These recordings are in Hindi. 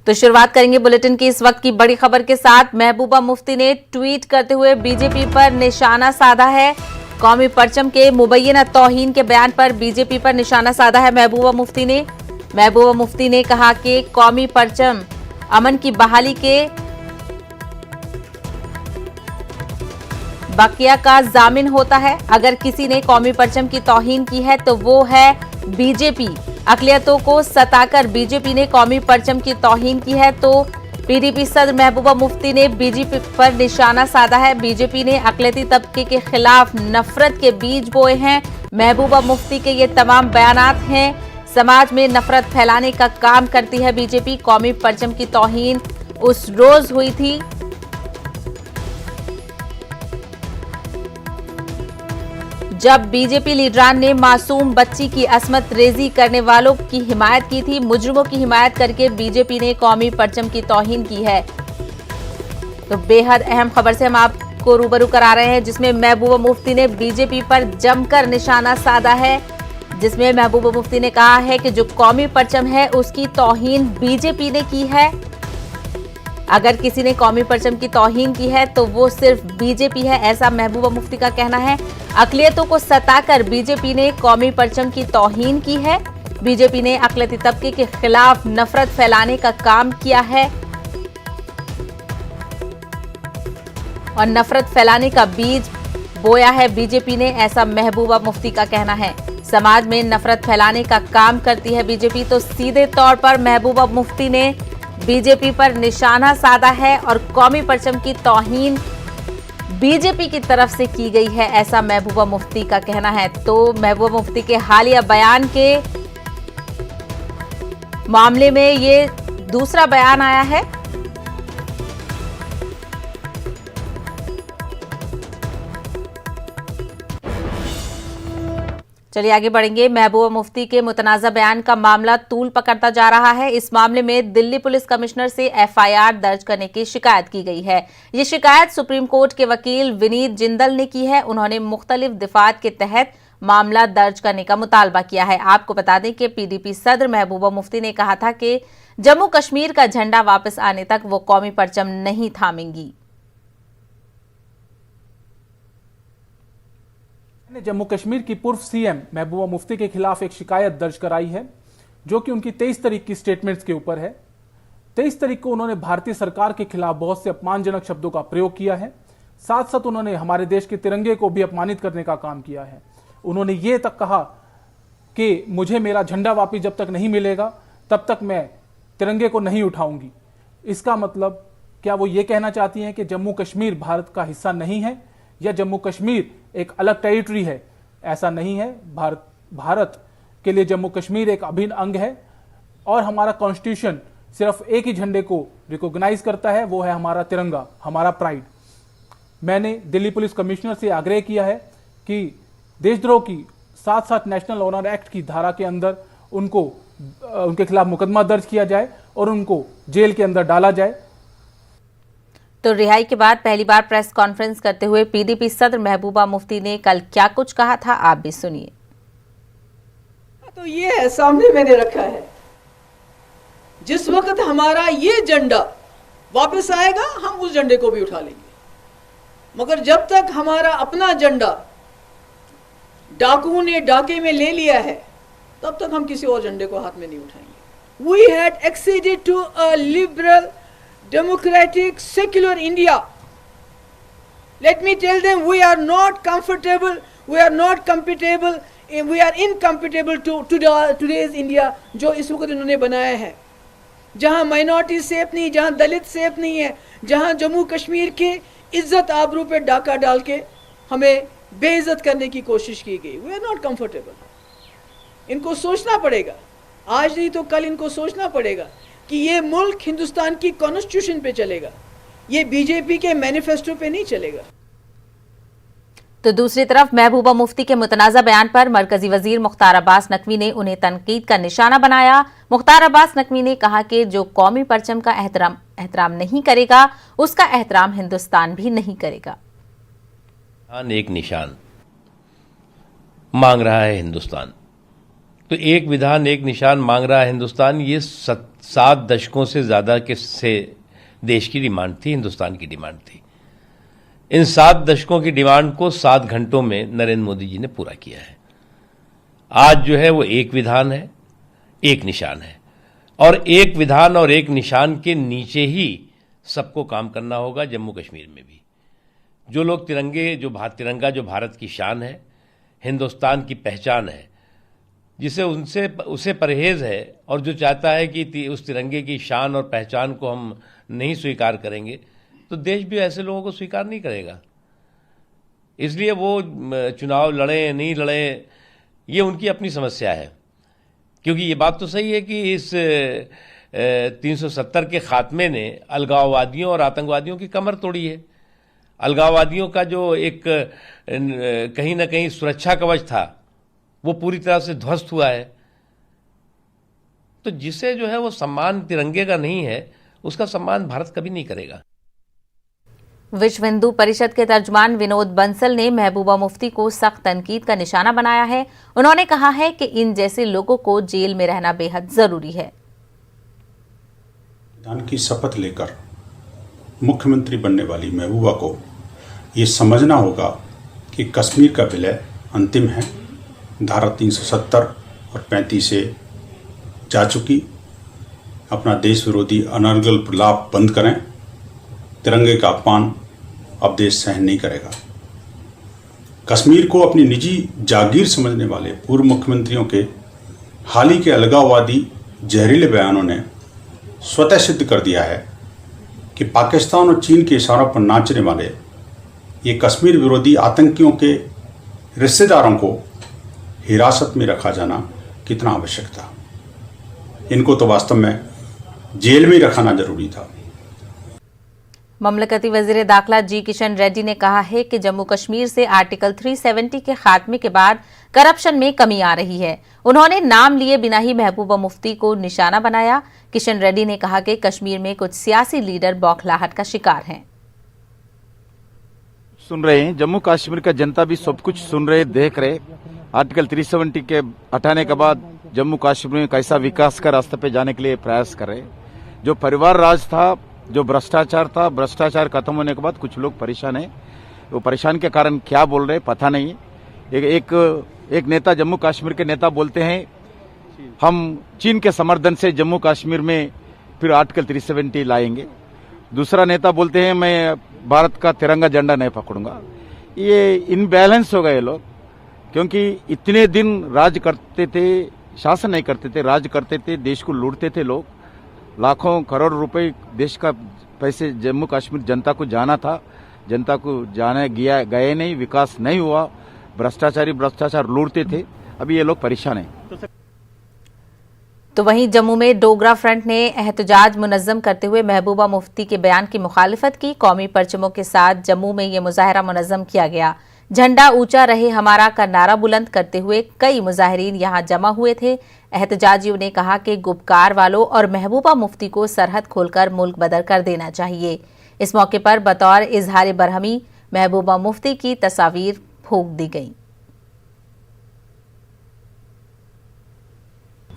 तो शुरुआत करेंगे बुलेटिन की इस वक्त की बड़ी खबर के साथ। महबूबा मुफ्ती ने ट्वीट करते हुए बीजेपी पर निशाना साधा है। कौमी परचम के मुबैना तौहीन के बयान पर बीजेपी पर निशाना साधा है महबूबा मुफ्ती ने कहा कि कौमी परचम अमन की बहाली के बकिया का जामिन होता है। अगर किसी ने कौमी परचम की तौहीन की है तो वो है बीजेपी। अकलियतों को सताकर बीजेपी ने कौमी परचम की तौहीन की है तो पीडीपी सदर महबूबा मुफ्ती ने बीजेपी पर निशाना साधा है। बीजेपी ने अकलियती तबके के खिलाफ नफरत के बीज बोए हैं। महबूबा मुफ्ती के ये तमाम बयानात हैं समाज में नफरत फैलाने का काम करती है बीजेपी। कौमी परचम की तौहीन उस रोज हुई थी जब बीजेपी लीडरान ने मासूम बच्ची की असमत रेजी करने वालों की हिमायत की थी। मुजरिमों की हिमायत करके बीजेपी ने कौमी परचम की तौहीन की है। तो बेहद अहम खबर से हम आपको रूबरू करा रहे हैं जिसमें महबूबा मुफ्ती ने बीजेपी पर जमकर निशाना साधा है। जिसमें महबूबा मुफ्ती ने कहा है कि जो कौमी परचम है उसकी तौहीन बीजेपी ने की है। अगर किसी ने कौमी परचम की तौहीन की है तो वो सिर्फ बीजेपी है, ऐसा महबूबा मुफ्ती का कहना है। अकलियतों को सताकर बीजेपी ने कौमी परचम की तौहीन की है। बीजेपी ने अकलियती तबके के खिलाफ नफरत फैलाने का काम किया है और नफरत फैलाने का बीज बोया है बीजेपी ने, ऐसा महबूबा मुफ्ती का कहना है। समाज में नफरत फैलाने का काम करती है बीजेपी। तो सीधे तौर पर महबूबा मुफ्ती ने बीजेपी पर निशाना साधा है और कौमी परचम की तौहीन बीजेपी की तरफ से की गई है, ऐसा महबूबा मुफ्ती का कहना है। तो महबूबा मुफ्ती के हालिया बयान के मामले में ये दूसरा बयान आया है। चलिए आगे बढ़ेंगे। महबूबा मुफ्ती के मुतनाज़ा बयान का मामला तूल पकड़ता जा रहा है। इस मामले में दिल्ली पुलिस कमिश्नर से एफआईआर दर्ज करने की शिकायत की गई है। ये शिकायत सुप्रीम कोर्ट के वकील विनीत जिंदल ने की है। उन्होंने मुख्तलिफ दिफात के तहत मामला दर्ज करने का मुतालबा किया है। आपको बता दें कि पीडीपी सदर महबूबा मुफ्ती ने कहा था कि जम्मू कश्मीर का झंडा वापस आने तक वो कौमी परचम नहीं थामेंगी। जम्मू कश्मीर की पूर्व सीएम महबूबा मुफ्ती के खिलाफ एक शिकायत दर्ज कराई है जो कि उनकी 23 तारीख की स्टेटमेंट्स के ऊपर है। 23 तारीख को उन्होंने भारतीय सरकार के खिलाफ बहुत से अपमानजनक शब्दों का प्रयोग किया है। साथ साथ उन्होंने हमारे देश के तिरंगे को भी अपमानित करने का काम किया है। उन्होंने ये तक कहा कि मुझे मेरा झंडा वापिस जब तक नहीं मिलेगा तब तक मैं तिरंगे को नहीं उठाऊंगी। इसका मतलब क्या वो ये कहना चाहती हैं कि जम्मू कश्मीर भारत का हिस्सा नहीं है या जम्मू कश्मीर एक अलग टेरिटरी है? ऐसा नहीं है। भारत के लिए जम्मू कश्मीर एक अभिन्न अंग है और हमारा कॉन्स्टिट्यूशन सिर्फ एक ही झंडे को रिकॉग्नाइज करता है, वो है हमारा तिरंगा, हमारा प्राइड। मैंने दिल्ली पुलिस कमिश्नर से आग्रह किया है कि देशद्रोह की साथ साथ नेशनल ऑनर एक्ट की धारा के अंदर उनके खिलाफ मुकदमा दर्ज किया जाए और उनको जेल के अंदर डाला जाए। तो रिहाई के बाद पहली बार प्रेस कॉन्फ्रेंस करते हुए पीडीपी सदर महबूबा मुफ्ती ने कल क्या कुछ कहा था, आप भी सुनिए। तो ये है, सामने मैंने रखा है। जिस वक्त हमारा ये झंडा वापस आएगा हम उस झंडे को भी उठा लेंगे, मगर जब तक हमारा अपना झंडा डाकुओं ने डाके में ले लिया है तब तक हम किसी और झंडे को हाथ में नहीं उठाएंगे। We had acceded to a liberal democratic secular India. Let me tell them, we are not comfortable, we are not compatible, we are incompatible to today's India जो इस वक्त इन्होंने बनाया है, जहां माइनॉरिटी सेफ नहीं, जहां दलित सेफ नहीं है, जहां जम्मू कश्मीर के इज्जत आबरू पे डाका डाल के हमें बेइज्जत करने की कोशिश की गई। We are not comfortable. इनको सोचना पड़ेगा, आज नहीं तो कल इनको सोचना पड़ेगा कि ये मुल्क हिंदुस्तान की कॉन्स्टिट्यूशन पे चलेगा, ये बीजेपी के मैनिफेस्टो पे नहीं चलेगा। तो दूसरी तरफ महबूबा मुफ्ती के मुतनाज़ा बयान पर मरकजी वजीर मुख्तार अब्बास नकवी ने उन्हें तनकीद का निशाना बनाया। मुख्तार अब्बास नकवी ने कहा कि जो कौमी परचम का एहतराम नहीं करेगा उसका एहतराम हिंदुस्तान भी नहीं करेगा। एक निशान मांग रहा है हिंदुस्तान, तो एक विधान एक निशान मांग रहा है हिंदुस्तान, ये 7 दशकों से ज़्यादा के से देश की डिमांड थी, हिंदुस्तान की डिमांड थी। इन 7 दशकों की डिमांड को 7 घंटों में नरेंद्र मोदी जी ने पूरा किया है। आज जो है वो एक विधान है, एक निशान है, और एक विधान और एक निशान के नीचे ही सबको काम करना होगा। जम्मू कश्मीर में भी जो लोग तिरंगा जो भारत की शान है, हिंदुस्तान की पहचान है, जिसे उसे परहेज है और जो चाहता है कि उस तिरंगे की शान और पहचान को हम नहीं स्वीकार करेंगे, तो देश भी ऐसे लोगों को स्वीकार नहीं करेगा। इसलिए वो चुनाव लड़े नहीं लड़े, ये उनकी अपनी समस्या है। क्योंकि ये बात तो सही है कि इस 370 के खात्मे ने अलगाववादियों और आतंकवादियों की कमर तोड़ी है। अलगाववादियों का जो एक कहीं ना कहीं सुरक्षा कवच था, वो पूरी तरह से ध्वस्त हुआ है। तो जिसे जो है वो सम्मान तिरंगे का नहीं है, उसका सम्मान भारत कभी नहीं करेगा। विश्व हिंदू परिषद के तर्जुमान विनोद बंसल ने महबूबा मुफ्ती को सख्त तनकीद का निशाना बनाया है। उन्होंने कहा है कि इन जैसे लोगों को जेल में रहना बेहद जरूरी है। संविधान की शपथ लेकर मुख्यमंत्री बनने वाली महबूबा को ये समझना होगा कि कश्मीर का विलय अंतिम है। धारा 370 और 35 से जा चुकी। अपना देश विरोधी अनर्गल प्रलाप बंद करें। तिरंगे का अपमान अब देश सहन नहीं करेगा। कश्मीर को अपनी निजी जागीर समझने वाले पूर्व मुख्यमंत्रियों के हाल ही के अलगाववादी जहरीले बयानों ने स्वतः सिद्ध कर दिया है कि पाकिस्तान और चीन के इशारों पर नाचने वाले ये कश्मीर विरोधी आतंकियों के रिश्तेदारों को हिरासत में रखा जाना कितना आवश्यक था। इनको तो वास्तव में जेल में ही रखना जरूरी था। ममलकती वजीर दाखिला जी किशन रेड्डी ने कहा है कि जम्मू कश्मीर से आर्टिकल 370 के खात्मे के बाद करप्शन में कमी आ रही है। उन्होंने नाम लिए बिना ही महबूबा मुफ्ती को निशाना बनाया। किशन रेड्डी ने कहा कि कश्मीर में कुछ सियासी लीडर बौखलाहट का शिकार हैं। सुन रहे हैं, जम्मू कश्मीर का जनता भी सब कुछ सुन रहे, देख रहे। आर्टिकल 370 के हटाने के बाद जम्मू कश्मीर में कैसा विकास का रास्ते पे जाने के लिए प्रयास कर रहे। जो परिवार राज था, जो भ्रष्टाचार था, भ्रष्टाचार खत्म होने के बाद कुछ लोग परेशान हैं। वो परेशान के कारण क्या बोल रहे पता नहीं। एक नेता, जम्मू कश्मीर के नेता बोलते हैं हम चीन के समर्थन से जम्मू कश्मीर में फिर आर्टिकल 370 लाएंगे। दूसरा नेता बोलते हैं मैं भारत का तिरंगा झंडा नहीं पकड़ूंगा। ये इनबैलेंस हो गए लोग, क्योंकि इतने दिन राज करते थे, शासन नहीं करते थे, राज करते थे, देश को लूटते थे लोग। लाखों करोड़ रुपए देश का पैसे जम्मू कश्मीर जनता को जाना था, जनता को जाने गए नहीं, विकास नहीं हुआ, भ्रष्टाचार लूटते थे। अभी ये लोग परेशान हैं। तो वहीं जम्मू में डोगरा फ्रंट ने एहतजाज मुनज़्ज़म करते हुए महबूबा मुफ्ती के बयान की मुखालिफत की। कौमी परचमों के साथ जम्मू में ये मुजाहरा मुनज़्ज़म किया गया। झंडा ऊंचा रहे हमारा का नारा बुलंद करते हुए कई मुजाहिरीन यहां जमा हुए थे। एहतजाजियों ने कहा कि गुपकार वालों और महबूबा मुफ्ती को सरहद खोलकर मुल्क बदर कर देना चाहिए। इस मौके पर बतौर इजहार बरहमी महबूबा मुफ्ती की तस्वीर फूंक दी गई।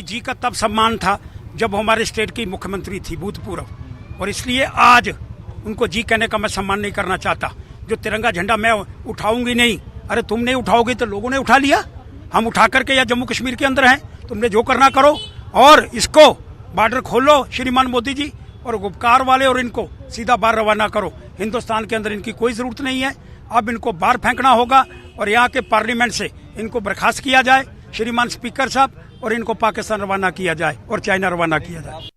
जी का तब सम्मान था जब हमारे स्टेट की मुख्यमंत्री थी भूतपूर्व, और इसलिए आज उनको जी कहने का मैं सम्मान नहीं करना चाहता। जो तिरंगा झंडा मैं उठाऊंगी नहीं, अरे तुम नहीं उठाओगे तो लोगों ने उठा लिया। हम उठा करके या जम्मू कश्मीर के अंदर हैं, तुमने जो करना करो, और इसको बॉर्डर खोलो श्रीमान मोदी जी, और गुपकार वाले और इनको सीधा बाहर रवाना करो। हिंदुस्तान के अंदर इनकी कोई जरूरत नहीं है। अब इनको बाहर फेंकना होगा और यहाँ के पार्लियामेंट से इनको बर्खास्त किया जाए श्रीमान स्पीकर साहब, और इनको पाकिस्तान रवाना किया जाए और चाइना रवाना किया जाए।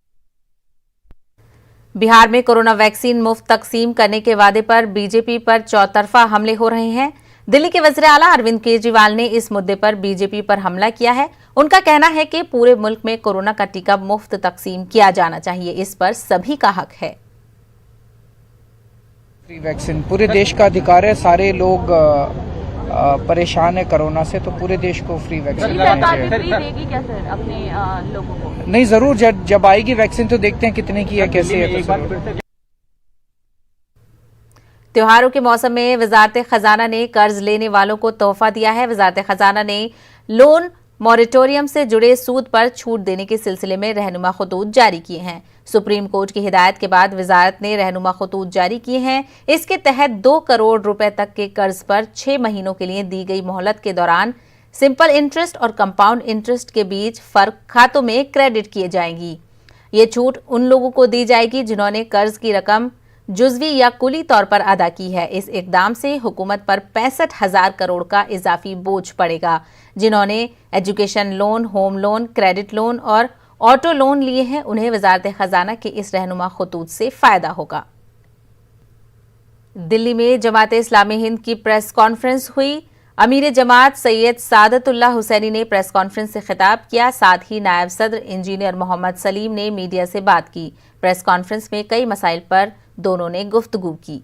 बिहार में कोरोना वैक्सीन मुफ्त तकसीम करने के वादे पर बीजेपी पर चौतरफा हमले हो रहे हैं। दिल्ली के वज़ीर आला अरविंद केजरीवाल ने इस मुद्दे पर बीजेपी पर हमला किया है। उनका कहना है कि पूरे मुल्क में कोरोना का टीका मुफ्त तकसीम किया जाना चाहिए, इस पर सभी का हक है। फ्री वैक्सीन पूरे देश का अधिकार है। सारे लोग परेशान है कोरोना से, तो पूरे देश को फ्री वैक्सीन देगी क्या सर अपने लोगों को? नहीं, जरूर जब आएगी वैक्सीन तो देखते हैं कितने की है, कैसे है। त्योहारों के मौसम में वजारत खजाना ने कर्ज लेने वालों को तोहफा दिया है। वजारत खजाना ने लोन मॉरेटोरियम से जुड़े सूद पर छूट देने के सिलसिले में रहनुमा खतूत जारी किए हैं। सुप्रीम कोर्ट की हिदायत के बाद वजारत ने रहनुमा खतूत जारी किए हैं। इसके तहत 2 करोड़ रुपए तक के कर्ज पर 6 महीनों के लिए दी गई मोहलत के दौरान सिंपल इंटरेस्ट और कंपाउंड इंटरेस्ट के बीच फर्क खातों में क्रेडिट किए जाएगी। ये छूट उन लोगों को दी जाएगी जिन्होंने कर्ज की रकम जुज़वी या कुली तौर पर अदा की है। इस इकदाम से हुकूमत पर 65,000 करोड़ का इजाफी बोझ पड़ेगा। जिन्होंने education loan, home loan, credit loan और ऑटो लोन लिए हैं, उन्हें वजारत खजाना के इस रहनुमा खतूत से फायदा होगा। दिल्ली में जमात इस्लामी हिंद की प्रेस कॉन्फ्रेंस हुई। अमीर जमात सैयद सादतुल्लाह हुसैनी ने प्रेस कॉन्फ्रेंस से खिताब किया। साथ ही नायब सदर इंजीनियर मोहम्मद सलीम ने मीडिया से बात की। प्रेस कॉन्फ्रेंस में कई मसाइल पर दोनों ने गुफ्तगू की।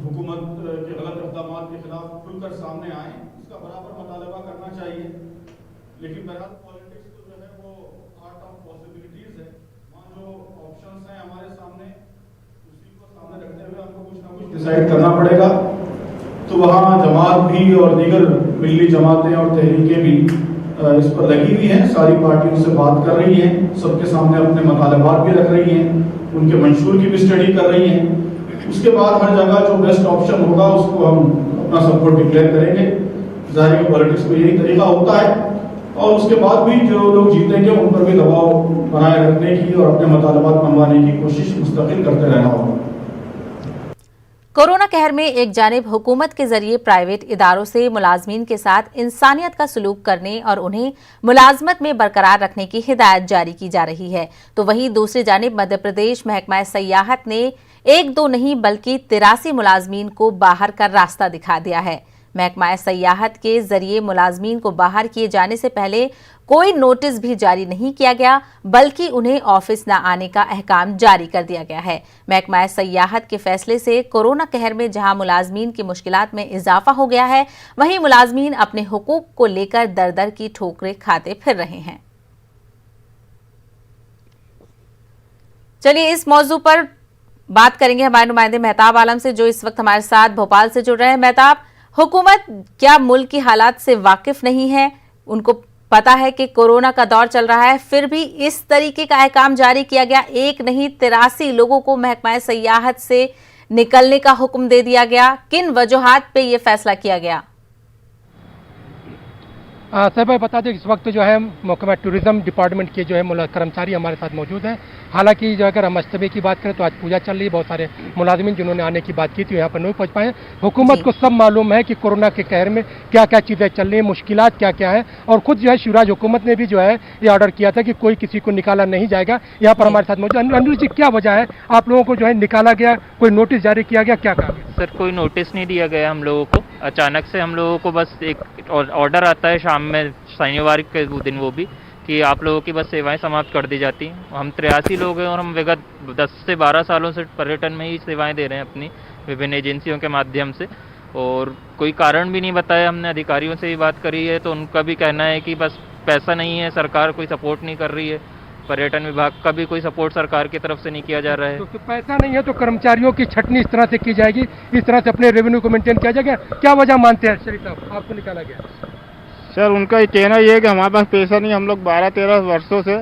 हुकूमत के गलत इक़दामात के खिलाफ खुलकर सामने आए, इसका बराबर मुतालबा करना चाहिए। लेकिन बहरहाल पॉलिटिक्स तो जो है वो आर्ट ऑफ पॉसिबिलिटीज़ है। वहाँ जो ऑप्शंस हैं हमारे सामने, उसी को सामने रखते हुए हमको कुछ ना कुछ डिसाइड करना पड़ेगा। तो वहाँ जमात भी और दीगर मिली जमातें और तहरीकें भी इस पर लगी हुई हैं। सारी पार्टियों से बात कर रही हैं, सबके सामने अपने मुतालबात भी रख रही हैं, उनके मंशूर की भी स्टडी कर रही हैं। उसके बाद हर जगह जो बेस्ट ऑप्शन होगा उसको हम अपना सपोर्ट डिक्लेयर करेंगे। जाहिर है पॉलिटिक्स में यही तरीका होता है। और उसके बाद भी जो लोग जीतेंगे उन पर भी दबाव बनाए रखने की और अपने मुतालबात मनवाने की कोशिश मुस्तकिल करते रहना होगा। कोरोना कहर में एक जानिब हुकूमत के जरिए प्राइवेट इदारों से मुलाजमीन के साथ इंसानियत का सलूक करने और उन्हें मुलाजमत में बरकरार रखने की हिदायत जारी की जा रही है, तो वहीं दूसरी जानिब मध्य प्रदेश महकमा सयाहत ने 1-2 नहीं बल्कि 83 मुलाजमीन को बाहर का रास्ता दिखा दिया है। महकमा सयाहत के जरिए मुलाजमीन को बाहर किए जाने से पहले कोई नोटिस भी जारी नहीं किया गया, बल्कि उन्हें ऑफिस न आने का अहकाम जारी कर दिया गया है। महकमा सयाहत के फैसले से कोरोना कहर में जहां मुलाजमीन की मुश्किलात में इजाफा हो गया है, वहीं मुलाजमीन अपने हुकूक को लेकर दर दर की ठोकरें खाते फिर रहे हैं। चलिए इस मौजू पर बात करेंगे हमारे नुमाइंदे मेहताब आलम से, जो इस वक्त हमारे साथ भोपाल से जुड़ रहे हैं। मेहताब, हुकूमत क्या मुल्क की हालात से वाकिफ नहीं है? उनको पता है कि कोरोना का दौर चल रहा है, फिर भी इस तरीके का अहकाम जारी किया गया। 1 नहीं 83 लोगों को महकमा सयाहत से निकलने का हुक्म दे दिया गया। किन वजूहात पे ये फैसला किया गया? सर भाई बता दें, इस वक्त जो है महकमा टूरिज्म डिपार्टमेंट के जो है कर्मचारी हमारे साथ मौजूद हैं। हालांकि जो अगर हम अजतबे की बात करें तो आज पूजा चल रही है, बहुत सारे मुलाजमीन जिन्होंने आने की बात की थी यहाँ पर नहीं पहुँच पाए। हुकूमत को सब मालूम है कि कोरोना के कहर में क्या क्या चीज़ें चल रही हैं, मुश्किलात क्या क्या हैं, और खुद जो है शिवराज हुकूमत ने भी जो है ये ऑर्डर किया था कि कोई किसी को निकाला नहीं जाएगा। यहाँ पर हमारे साथ मौजूद अनुज जी, क्या वजह है आप लोगों को जो है निकाला गया, कोई नोटिस जारी किया गया, क्या कहा? सर कोई नोटिस नहीं दिया गया हम लोगों को। अचानक से हम लोगों को बस एक ऑर्डर आता है शाम में, शनिवार के दिन, वो भी कि आप लोगों की बस सेवाएं समाप्त कर दी जाती हैं। हम 83 लोग हैं और हम विगत 10 से 12 सालों से पर्यटन में ही सेवाएं दे रहे हैं अपनी विभिन्न एजेंसियों के माध्यम से, और कोई कारण भी नहीं बताया। हमने अधिकारियों से भी बात करी है तो उनका भी कहना है कि बस पैसा नहीं है, सरकार कोई सपोर्ट नहीं कर रही है, पर्यटन विभाग का भी कोई सपोर्ट सरकार की तरफ से नहीं किया जा रहा है। तो पैसा नहीं है तो कर्मचारियों की छटनी इस तरह से की जाएगी, इस तरह से अपने रेवेन्यू को मेंटेन किया जाएगा, क्या वजह मानते हैं शरीफ साहब आपको निकाला गया? सर उनका ये कहना ये है कि हमारे पास पैसा नहीं, हम लोग 12-13 वर्षों से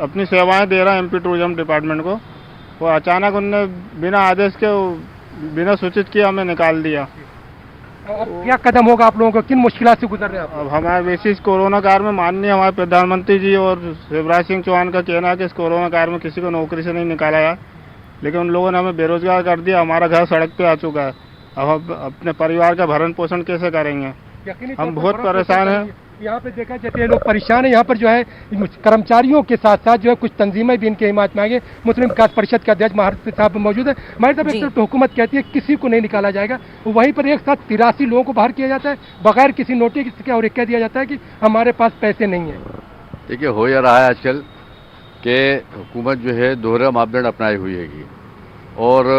अपनी सेवाएं दे रहे हैं एमपी टूरिज्म डिपार्टमेंट को, वो अचानक उनने बिना आदेश के, बिना सूचित किए हमें निकाल दिया। अब क्या कदम होगा आप लोगों को, किन मुश्किलात से गुजर रहे हैं आप? अब हमारे बेसिस कोरोना काल में माननीय हमारे प्रधानमंत्री जी और शिवराज सिंह चौहान का कहना है कि इस कोरोना काल में किसी को नौकरी से नहीं निकाला गया, लेकिन उन लोगों ने हमें बेरोजगार कर दिया। हमारा घर सड़क पे आ चुका है, अब हम अपने परिवार का भरण पोषण कैसे करेंगे? हम बहुत परेशान हैं। यहाँ पे देखा जाते हैं लोग परेशान है। यहाँ पर जो है कर्मचारियों के साथ साथ जो है कुछ तंजीमें भी इनके हिमायत में आगे। मुस्लिम विकास परिषद के अध्यक्ष महर साहब मौजूद है। महर साहब, एक तरफ तो हुकूमत कहती है किसी को नहीं निकाला जाएगा, वहीं पर एक साथ 83 लोगों को बाहर किया जाता है बगैर किसी नोटिस के, और कह दिया जाता है कि हमारे पास पैसे नहीं है। देखिए हो या रहा है आजकल कि हुकूमत जो है दोहरा मापदंड अपनाई हुई है, और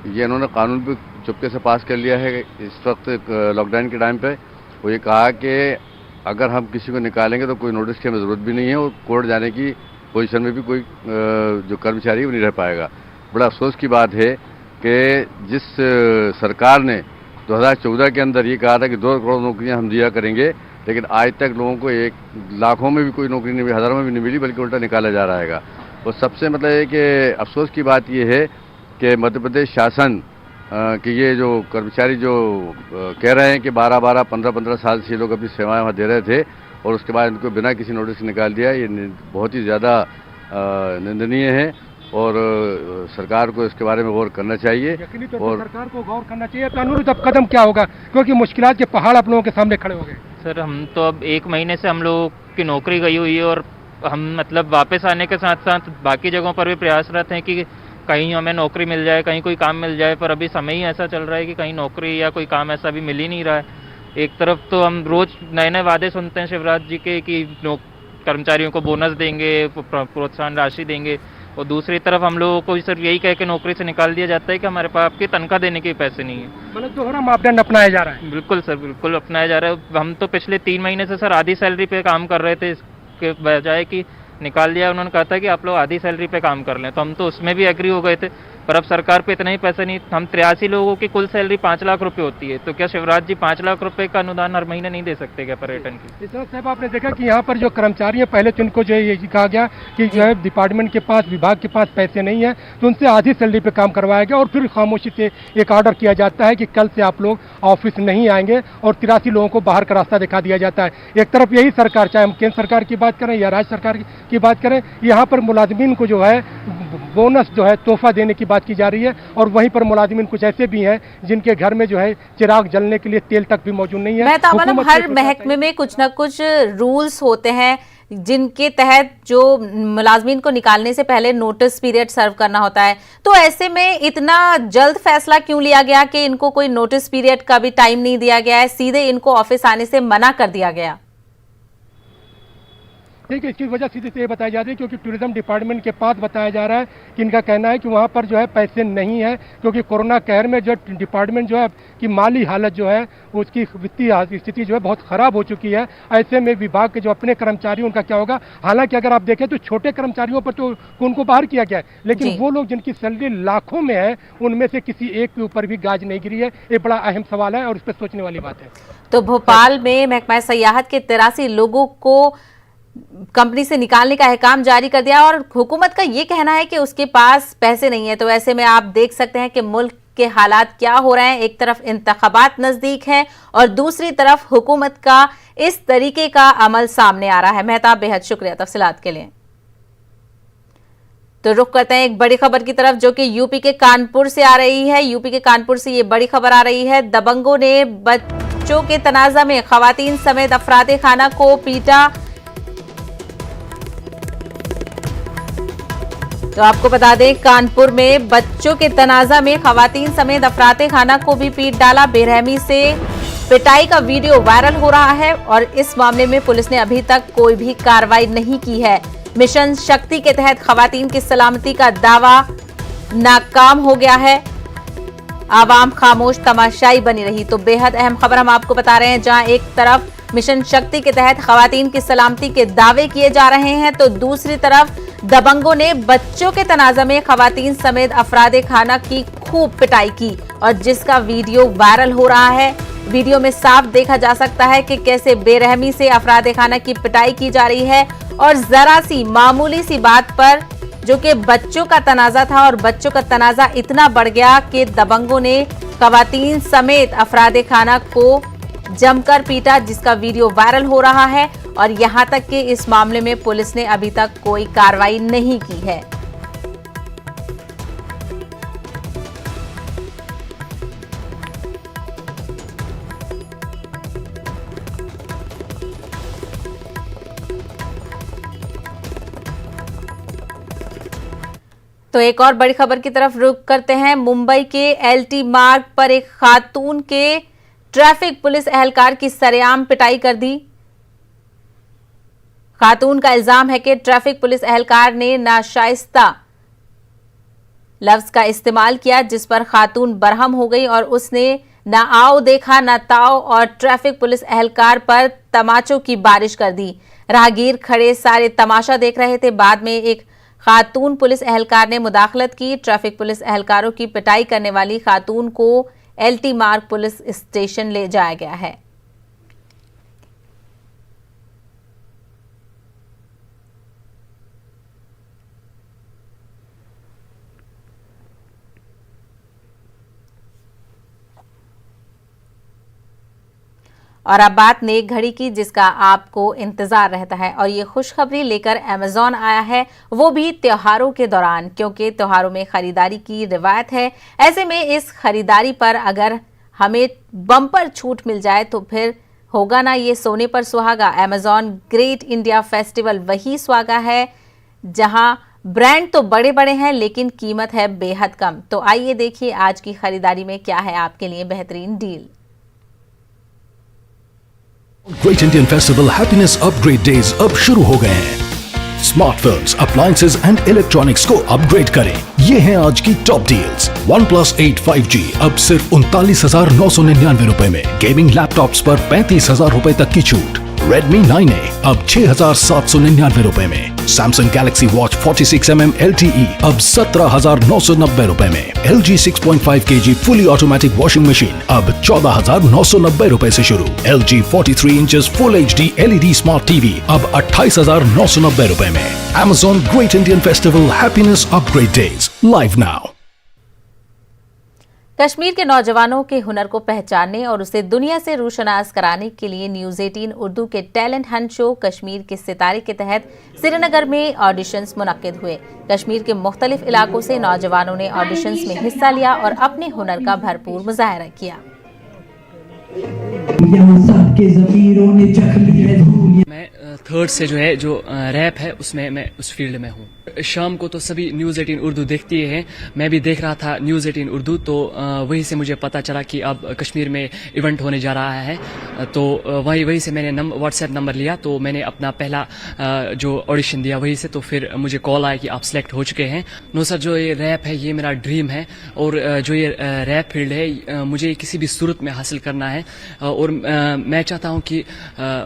ये इन्होंने कानून भी चुपके से पास कर लिया है इस वक्त लॉकडाउन के टाइम पे। वो ये कहा कि अगर हम किसी को निकालेंगे तो कोई नोटिस की हमें ज़रूरत भी नहीं है और कोर्ट जाने की पोजीशन में भी कोई जो कर्मचारी वो नहीं रह पाएगा। बड़ा अफसोस की बात है कि जिस सरकार ने 2014 के अंदर ये कहा था कि 2 करोड़ नौकरियां हम दिया करेंगे, लेकिन आज तक लोगों को 1 लाखों में भी कोई नौकरी नहीं मिली, हज़ारों में भी नहीं मिली, बल्कि उल्टा निकाला जा रहा है। और सबसे मतलब है कि अफसोस की बात ये है कि मध्य प्रदेश शासन कि ये जो कर्मचारी जो कह रहे हैं कि 12-12, 15-15 साल से ये लोग अपनी सेवाएं वहाँ दे रहे थे और उसके बाद इनको बिना किसी नोटिस के निकाल दिया, ये बहुत ही ज़्यादा निंदनीय है और सरकार को इसके बारे में गौर करना चाहिए। और सरकार को गौर करना चाहिए। तो अनुरूप अब कदम क्या होगा, क्योंकि मुश्किलात के पहाड़ आप लोगों के सामने खड़े हो गए। सर हम तो अब 1 महीने से हम लोगों की नौकरी गई हुई है और हम मतलब वापस आने के साथ साथ बाकी जगहों पर भी प्रयासरत हैं कि कहीं हमें नौकरी मिल जाए, कहीं कोई काम मिल जाए, पर अभी समय ही ऐसा चल रहा है कि कहीं नौकरी या कोई काम ऐसा भी मिल ही नहीं रहा है। एक तरफ तो हम रोज नए नए वादे सुनते हैं शिवराज जी के कि कर्मचारियों को बोनस देंगे, प्रोत्साहन राशि देंगे, और दूसरी तरफ हम लोगों को सिर्फ यही कह के नौकरी से निकाल दिया जाता है कि हमारे पास आपकी तनख्वाह देने के पैसे नहीं है। मतलब दोहरा मापदंड अपनाया जा रहा है। बिल्कुल सर, बिल्कुल अपनाया जा रहा है। हम तो पिछले 3 महीने से सर आधी सैलरी पे काम कर रहे थे, इसके बजाय कि निकाल दिया, उन्होंने कहा था कि आप लोग आधी सैलरी पे काम कर लें, तो हम तो उसमें भी एग्री हो गए थे, पर अब सरकार पे इतना ही पैसा नहीं। हम 83 लोगों की कुल सैलरी 5 लाख रुपए होती है, तो क्या शिवराज जी 5 लाख रुपए का अनुदान हर महीने नहीं दे सकते क्या पर्यटन की? साहब आपने देखा कि यहाँ पर जो कर्मचारी है, पहले तो इनको जो है ये कहा गया कि जो है डिपार्टमेंट के पास, विभाग के पास पैसे नहीं है, तो उनसे आधी सैलरी पे काम करवाया गया और फिर खामोशी से एक ऑर्डर किया जाता है कि कल से आप लोग ऑफिस नहीं आएंगे और 83 लोगों को बाहर का रास्ता दिखा दिया जाता है। एक तरफ यही सरकार, चाहे हम केंद्र सरकार की बात करें या राज्य सरकार की बात करें, यहाँ पर मुलाजिमीन को जो है बोनस जो है तोहफा देने की बात की जा रही है, और वहीं पर मुलाजिमीन कुछ ऐसे भी हैं जिनके घर में जो है चिराग जलने के लिए तेल तक भी मौजूद नहीं है। मतलब हर महकमे में कुछ ना कुछ रूल्स होते हैं जिनके तहत जो मुलाजमीन को निकालने से पहले नोटिस पीरियड सर्व करना होता है, तो ऐसे में इतना जल्द फैसला क्यों लिया गया कि इनको कोई नोटिस पीरियड का भी टाइम नहीं दिया गया है, सीधे इनको ऑफिस आने से मना कर दिया गया? देखिए, इसकी वजह सीधे से ये बताई जा रही है क्योंकि टूरिज्म डिपार्टमेंट के पास बताया जा रहा है कि इनका कहना है कि वहाँ पर जो है पैसे नहीं है, क्योंकि कोरोना कहर में जो डिपार्टमेंट जो है की माली हालत जो है उसकी वित्तीय स्थिति जो है बहुत खराब हो चुकी है। ऐसे में विभाग के जो अपने कर्मचारी उनका क्या होगा? हालांकि अगर आप देखें तो छोटे कर्मचारियों पर तो उनको बाहर किया गया है, लेकिन वो लोग जिनकी सैलरी लाखों में है उनमें से किसी एक के ऊपर भी गाज नहीं गिरी है। ये बड़ा अहम सवाल है और इस पर सोचने वाली बात है। तो भोपाल में महकमा सयाहत के 83 लोगों को कंपनी से निकालने का अहकाम जारी कर दिया और हुकूमत का ये कहना है कि उसके पास पैसे नहीं है। तो ऐसे में आप देख सकते हैं कि मुल्क के हालात क्या हो रहे हैं। एक तरफ इंतखाबात नजदीक हैं और दूसरी तरफ हुकूमत का इस तरीके का अमल सामने आ रहा है। मेहताब, बेहद शुक्रिया तफसीलात के लिए। तो रुख करते हैं एक बड़ी खबर की तरफ जो कि यूपी के कानपुर से आ रही है। यूपी के कानपुर से ये बड़ी खबर आ रही है। दबंगों ने बच्चों के तनाजा में खवातीन समेत अफरादे खाना को पीटा। तो आपको बता दें, कानपुर में बच्चों के तनाजा में खवातीन समेत अफराते खाना को भी पीट डाला। बेरहमी से पिटाई का वीडियो वायरल हो रहा है और इस मामले में पुलिस ने अभी तक कोई भी कार्रवाई नहीं की है। मिशन शक्ति के तहत खवातीन की सलामती का दावा नाकाम हो गया है। आवाम खामोश तमाशाई बनी रही। तो बेहद अहम खबर हम आपको बता रहे हैं, जहां एक तरफ मिशन शक्ति के तहत खवातीन की सलामती के दावे किए जा रहे हैं, तो दूसरी तरफ दबंगों ने बच्चों के तनाजा में खवातीन समेत अफरादे खाना की खूब पिटाई की और जिसका वीडियो वायरल हो रहा है। वीडियो में साफ देखा जा सकता है कि कैसे बेरहमी से अफरादे खाना की पिटाई की जा रही है और जरा सी मामूली सी बात पर, जो कि बच्चों का तनाजा था, और बच्चों का तनाजा इतना बढ़ गया कि दबंगों ने खवातीन समेत अफरादे खाना को जमकर पीटा, जिसका वीडियो वायरल हो रहा है। और यहां तक कि इस मामले में पुलिस ने अभी तक कोई कार्रवाई नहीं की है। तो एक और बड़ी खबर की तरफ रुख करते हैं। मुंबई के एलटी मार्ग पर एक खातून के ट्रैफिक पुलिस एहलकार की सरेआम पिटाई कर दी। खातून का इल्जाम है कि ट्रैफिक पुलिस एहलकार ने नाशाइस्ता लफ्ज का इस्तेमाल किया, जिस पर खातून बरहम हो गई और उसने ना आओ देखा ना ताओ और ट्रैफिक पुलिस एहलकार पर तमाचों की बारिश कर दी। राहगीर खड़े सारे तमाशा देख रहे थे। बाद में एक खातून पुलिस एहलकार ने मुदाखलत की। ट्रैफिक पुलिस एहलकारों की पिटाई करने वाली खातून को LT मार्ग पुलिस स्टेशन ले जाया गया है। और अब बात नेक घड़ी की, जिसका आपको इंतजार रहता है, और ये खुशखबरी लेकर अमेज़न आया है, वो भी त्योहारों के दौरान, क्योंकि त्योहारों में खरीदारी की रिवायत है। ऐसे में इस खरीदारी पर अगर हमें बम्पर छूट मिल जाए तो फिर होगा ना ये सोने पर सुहागा। अमेज़न ग्रेट इंडिया फेस्टिवल वही सुहागा है जहां ब्रांड तो बड़े बड़े हैं लेकिन कीमत है बेहद कम। तो आइए देखिए आज की खरीदारी में क्या है आपके लिए बेहतरीन deal. Great Indian festival happiness upgrade days अब शुरू हो गए हैं। स्मार्टफोन्स, अप्लायंसेज एंड इलेक्ट्रॉनिक्स को अपग्रेड करें। ये हैं आज की टॉप डील्स। OnePlus 8 5G अब सिर्फ 39,999 रुपए में। गेमिंग लैपटॉप्स पर 35,000 रुपए तक की छूट। Redmi 9A अब 6,799 रुपए में। Samsung Galaxy Watch 46mm LTE अब 17,990 रुपए में। LG 6.5 kg fully automatic washing machine अब 14,990 रुपए से शुरू। LG 43 inches full HD LED smart TV अब 28,990 रुपए में। Amazon Great Indian Festival Happiness Upgrade Days live now। Kashmir के नौजवानों के हुनर को पहचानने और उसे दुनिया से रूशनास कराने के लिए न्यूज़ 18 उर्दू के टैलेंट हंट शो कश्मीर के सितारे के तहत श्रीनगर में ऑडिशंस मुनक्किद हुए। कश्मीर के मुख्तलिफ इलाकों से नौजवानों ने ऑडिशंस में हिस्सा लिया और अपने हुनर का भरपूर मुजाहरा किया। मैं थर्ड से जो है जो रैप है उसमें मैं उस फील्ड में हूँ। शाम को तो सभी न्यूज़ 18 उर्दू देखती है, मैं भी देख रहा था न्यूज़ 18 उर्दू, तो वहीं से मुझे पता चला कि अब कश्मीर में इवेंट होने जा रहा है। तो वहीं से मैंने व्हाट्सएप नंबर लिया, तो मैंने अपना पहला जो ऑडिशन दिया वहीं से। तो फिर मुझे कॉल आया कि आप सिलेक्ट हो चुके हैं। नो सर, जो ये रैप है ये मेरा ड्रीम है, और जो ये रैप फील्ड है मुझे किसी भी सूरत में हासिल करना है। और मैं चाहता हूँ कि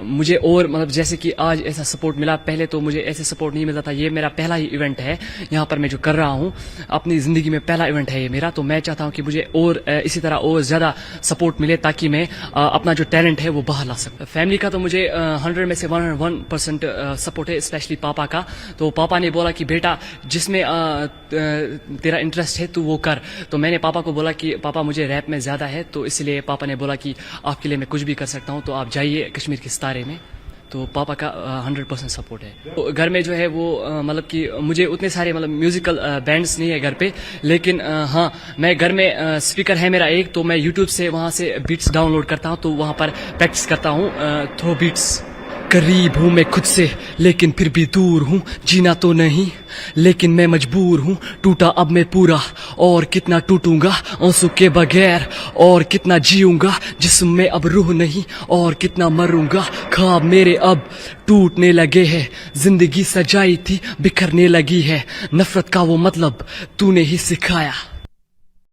मुझे और मतलब जैसे कि आज ऐसा सपोर्ट मिला, पहले तो मुझे ऐसे सपोर्ट नहीं मिलता था। ये मेरा पहला ही इवेंट है यहाँ पर मैं जो कर रहा हूँ, अपनी जिंदगी में पहला इवेंट है ये मेरा। तो मैं चाहता हूँ कि मुझे और इसी तरह और ज्यादा सपोर्ट मिले ताकि मैं अपना जो टैलेंट है वो बाहर ला सकूं। फैमिली का तो मुझे 100 में से 101% सपोर्ट है, स्पेशली पापा का। तो पापा ने बोला कि बेटा जिसमें तेरा इंटरेस्ट है तू वो कर। तो मैंने पापा को बोला कि पापा मुझे रैप में ज्यादा है, तो इसलिए पापा ने बोला कि आपके लिए मैं कुछ भी कर सकता हूँ, तो आप जाइए कश्मीर के सितारे में। तो पापा का 100% सपोर्ट है। तो घर में जो है वो मतलब कि मुझे उतने सारे मतलब म्यूजिकल बैंड्स नहीं है घर पे, लेकिन हाँ मैं घर में स्पीकर है मेरा एक, तो मैं यूट्यूब से वहाँ से बीट्स डाउनलोड करता हूँ, तो वहाँ पर प्रैक्टिस करता हूँ थ्रो बीट्स। करीब हूँ मैं खुद से लेकिन फिर भी दूर हूँ, जीना तो नहीं लेकिन मैं मजबूर हूँ। टूटा अब मैं पूरा और कितना टूटूंगा आंसू के बगैर, और कितना जीऊंगा जिस्म में अब रूह नहीं, और कितना मरूंगा। ख्वाब मेरे अब टूटने लगे हैं, जिंदगी सजाई थी बिखरने लगी है। नफरत का वो मतलब तूने ही सिखाया।